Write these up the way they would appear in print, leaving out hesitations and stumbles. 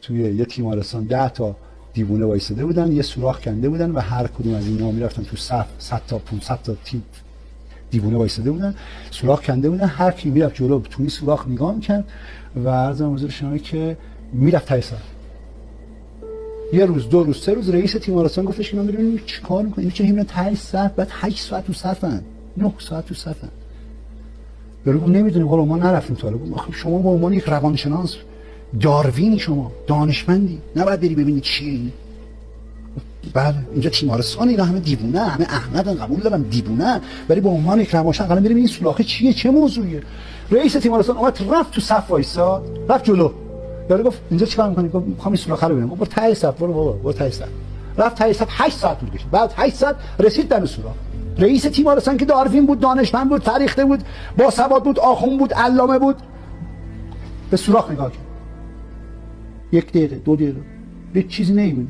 توی یه تیمارستان 10 تا دیوونه وایساده بودن، یه سوراخ کنده بودن و هر کدوم از اینا میرفتن تو صف 100 تا 500 تا دیوونه وایساده بودن، سوراخ کنده بودن، هر کی میرفت جلو تو این سوراخ نگاه میکرد و عرض حضور شما که میرفت ته صف. یه روز، 2 روز، 3 روز رئیس تیمارستان گفتش که من ببینیم چیکار می‌کنیم، چه همین ته صف بعد 8 ساعت تو صفن، 9 ساعت تو صفن. برو نمیدونیم، حالا ما نرفتیم تا حالا. آخه شما به عنوان یک روانشناس داروینی، شما دانشمندی، نباید بری ببینی چی. بله اینجا تیمارستان، اینا همه دیوونه، همه احمقن، قبول دارم دیوونه، ولی به عنوان یک روانشناس الان بریم این سولاخه چیه، چه موضوعیه. رئیس تیمارستان اومد رفت تو صف وایساد، رفت جلو. یارو گفت اینجا چیکار می‌کنی؟ گفت می‌خوام این سولاخه رو ببینم. گفت برو ته صف، برو بابا، برو ته صف. رفت ته صف، 8 ساعت طول کشید. بعد 8 ساعت رسید دم سوراخ. رئیس تیمارستان که داروین بود، دانشمند بود، فریخته بود، با سواد بود، آخوند بود، علامه بود، به سوراخ نگاه کرد. 1 دقیقه، 2 دقیقه، هیچ چیزی نمی‌بینه.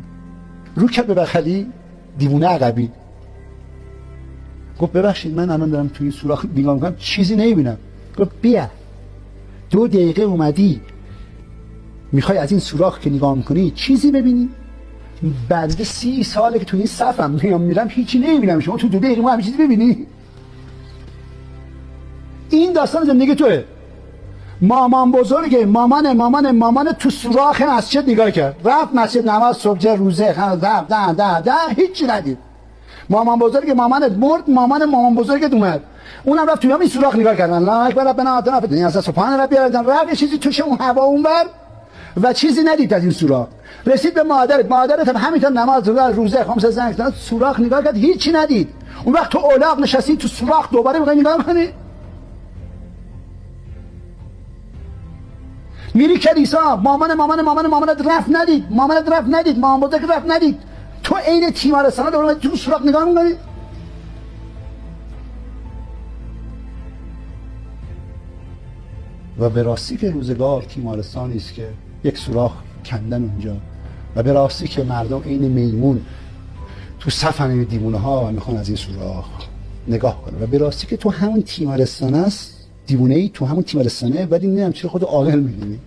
رو کرد به بغلی، دیوونه عقبی. گفت ببخشید من الان دارم توی این سوراخ نگاه می‌کنم، چیزی نمی‌بینم. گفت بیا، 2 دقیقه اومدی میخوای از این سوراخ که نگاه میکنی چیزی ببینی؟ بعد 30 ساله که توی این صفم میرم هیچی نمیبینم، شما تو 2 دقیقه ما همه چیزی ببینی؟ این داستان زندگی توه. مامان بزرگه، مامان تو سوراخ مسجد نگاه کرد، رفت مسجد، نماز صبح، روزه، ده هیچی ندید. مامان بزرگ مامانت مرد، مامان بزرگت اومد، اونم رفت توی همین سوراخ نگاه کرد. الله اکبر، ربنا آتنا فی الدنیا حسنه، سبحان ربی الاعلی، رفت چیزی توش اون هوا اونور و چیزی ندید از این سوراخ. رسید به مادرت هم همینطور نماز روزه خمس زنگ سوراخ نگاه کرد، هیچی ندید. اون وقت تو الاغ نشستی تو سوراخ، دوباره میخوای نگاه کنی؟ میری کلیسا، مامانت رفت ندید، مامان بزرگ رفت ندید، تو عین تیمارستان دوباره تو سوراخ نگاه میکنی؟ و به راستی که روزگار تیمارستانی است که یک سوراخ کندن اونجا، و به راستی که مردم عین میمون تو صفن این دیوونه ها و میخوان از این سوراخ نگاه کنه، و به راستی که تو همون تیمارستان است، دیوونه ای تو همون تیمارستانه، ولی نمیدونم چرا خود عاقل میدونی.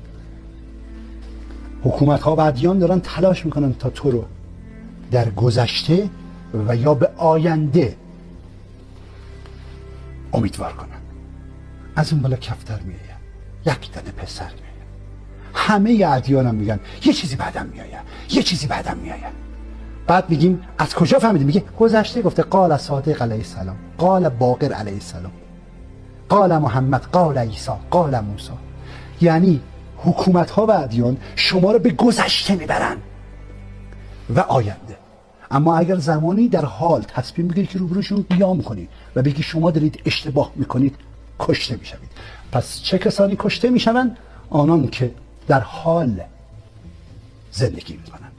حکومت ها و ادیان دارن تلاش میکنن تا تو رو در گذشته و یا به آینده امیدوار کنن. از اون بالا کفتر میآید، یک دانه پسر میآید. همه ادیان هم میگن یه چیزی بعدم میآید. بعد میگیم از کجا فهمیدیم؟ میگه گذشته گفته، قال صادق علیه السلام، قال باقر علیه السلام، قال محمد، قال عیسی، قال موسی. یعنی حکومت ها و ادیان شما رو به گذشته میبرن و آینده. اما اگر زمانی در حال تصمیم بگیرید که روبروشون قیام کنید و بگید شما دارید اشتباه میکنید، کشته میشوید. پس چه کسانی کشته میشوند؟ آنان که در حال زندگی میکنند.